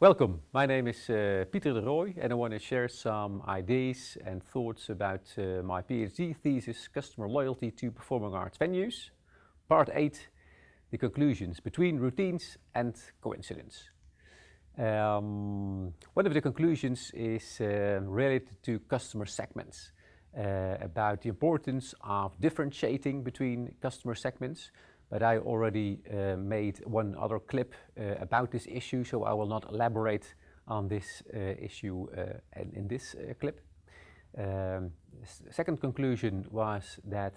Welcome, my name is Pieter Rooij and I want to share some ideas and thoughts about my PhD thesis, Customer Loyalty to Performing Arts Venues, part 8, the conclusions between routines and coincidence. One of the conclusions is related to customer segments, about the importance of differentiating between customer segments. But I already made one other clip about this issue, so I will not elaborate on this issue in this clip. Second conclusion was that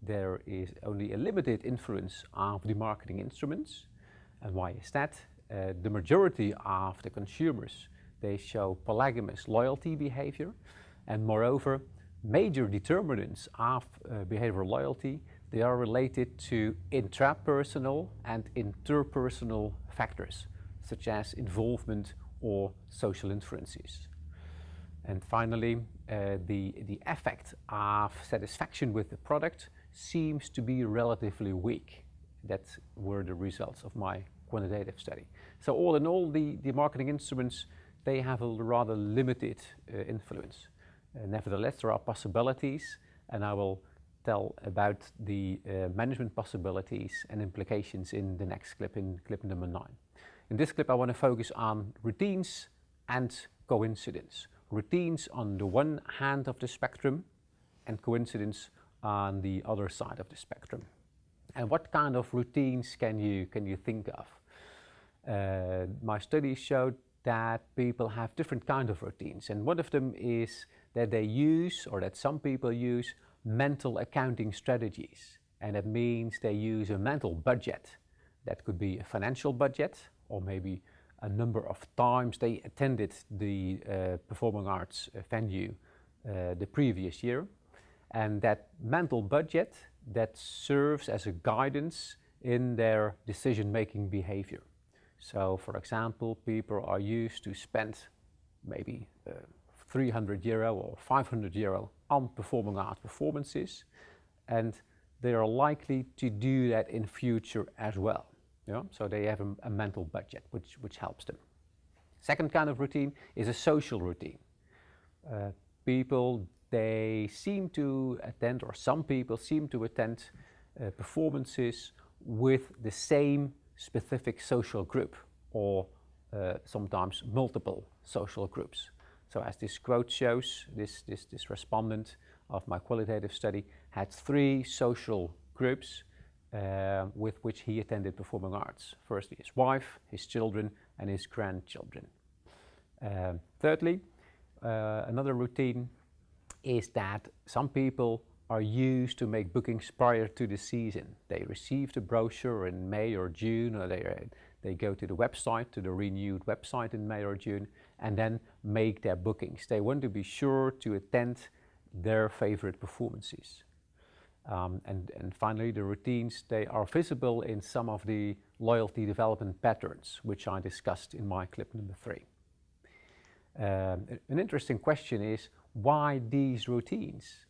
there is only a limited influence of the marketing instruments. And why is that? The majority of the consumers, they show polygamous loyalty behavior, and moreover, major determinants of behavioral loyalty, they are related to intrapersonal and interpersonal factors, such as involvement or social influences. And finally, the effect of satisfaction with the product seems to be relatively weak. That were the results of my quantitative study. So all in all, the marketing instruments, they have a rather limited influence. Nevertheless, there are possibilities, and I will tell about the management possibilities and implications in the next clip, in clip number 9. In this clip I want to focus on routines and coincidence. Routines on the one hand of the spectrum and coincidence on the other side of the spectrum. And what kind of routines can you think of? My studies showed that people have different kinds of routines, and one of them is that they use, or that some people use, mental accounting strategies. And that means they use a mental budget. That could be a financial budget, or maybe a number of times they attended the performing arts venue the previous year. And that mental budget, that serves as a guidance in their decision-making behavior. So, for example, people are used to spend maybe €300 or €500 on performing art performances, and they are likely to do that in future as well. Yeah? So they have a mental budget which helps them. Second kind of routine is a social routine. People, they seem to attend, or some people seem to attend performances with the same specific social group, or sometimes multiple social groups. So as this quote shows, this respondent of my qualitative study had 3 social groups with which he attended performing arts. Firstly, his wife, his children, and his grandchildren. Thirdly, another routine is that some people are used to make bookings prior to the season. They receive the brochure in May or June, or they go to the website, to the renewed website in May or June, and then make their bookings. They want to be sure to attend their favorite performances. And finally, the routines, they are visible in some of the loyalty development patterns, which I discussed in my clip number 3. An interesting question is, why these routines?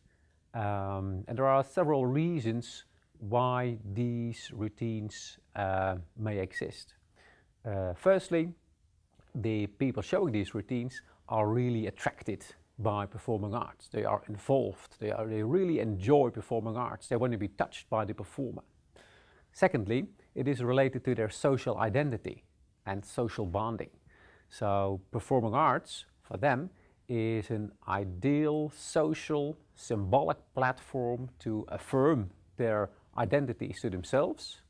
And there are several reasons why these routines may exist. Firstly, the people showing these routines are really attracted by performing arts. They are involved, they really enjoy performing arts, they want to be touched by the performer. Secondly, it is related to their social identity and social bonding. So performing arts, for them, is an ideal social, symbolic platform to affirm their identities to themselves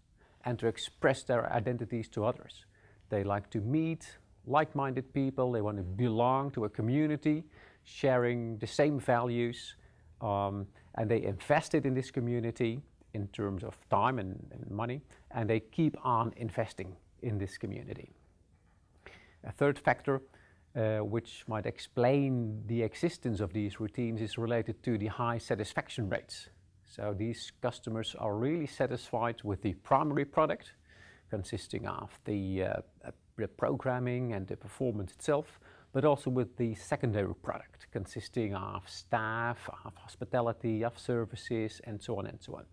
and to express their identities to others. They like to meet like-minded people, they want to belong to a community sharing the same values, and they invested in this community in terms of time and money, and they keep on investing in this community. A third factor which might explain the existence of these routines is related to the high satisfaction rates. So these customers are really satisfied with the primary product, consisting of the programming and the performance itself, but also with the secondary product, consisting of staff, of hospitality, of services, and so on and so on.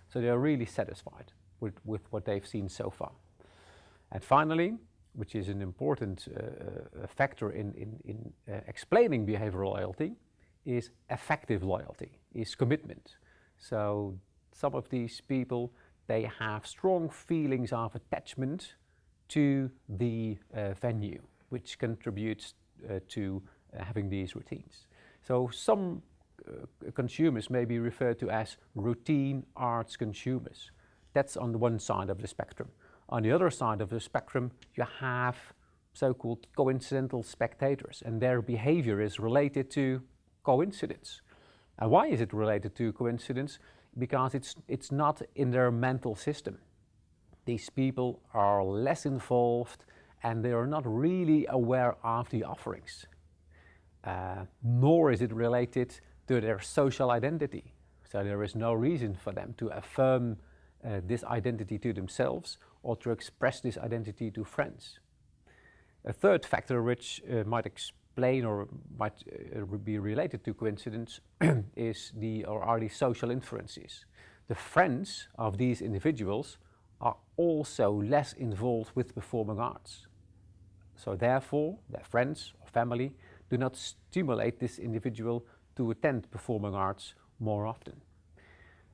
So they are really satisfied with what they've seen so far. And finally, which is an important factor in explaining behavioral loyalty, is affective loyalty, is commitment. So some of these people, they have strong feelings of attachment to the venue, which contributes to having these routines. So some consumers may be referred to as routine arts consumers. That's on the one side of the spectrum. On the other side of the spectrum, you have so-called coincidental spectators, and their behavior is related to coincidence. And why is it related to coincidence? Because it's not in their mental system. These people are less involved and they are not really aware of the offerings. Nor is it related to their social identity. So there is no reason for them to affirm this identity to themselves or to express this identity to friends. A third factor which might explain or might be related to coincidence are the social influences. The friends of these individuals are also less involved with performing arts. So therefore, their friends or family do not stimulate this individual to attend performing arts more often.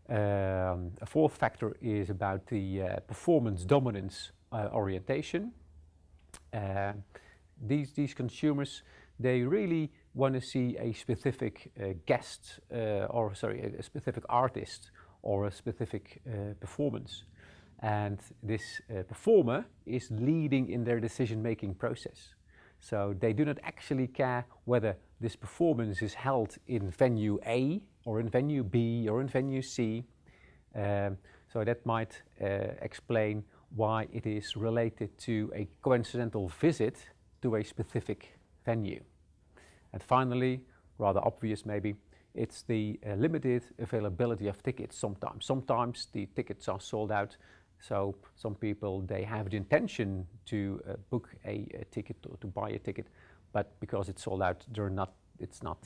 A fourth factor is about the performance dominance orientation. These consumers, they really want to see a specific a specific artist or a specific performance. And this performer is leading in their decision-making process. So they do not actually care whether this performance is held in venue A or in venue B or in venue C. So that might explain why it is related to a coincidental visit to a specific venue. And finally, rather obvious maybe, it's the limited availability of tickets sometimes. Sometimes the tickets are sold out. So some people, they have the intention to book a ticket or to buy a ticket, but because it's sold out, it's not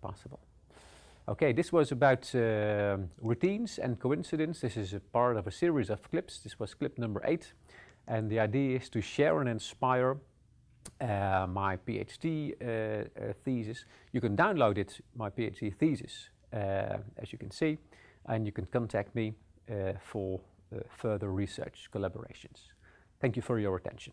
possible. Okay, this was about routines and coincidence. This is a part of a series of clips. This was clip number 8, and the idea is to share and inspire my PhD thesis. You can download it, my PhD thesis, as you can see, and you can contact me for further research collaborations. Thank you for your attention.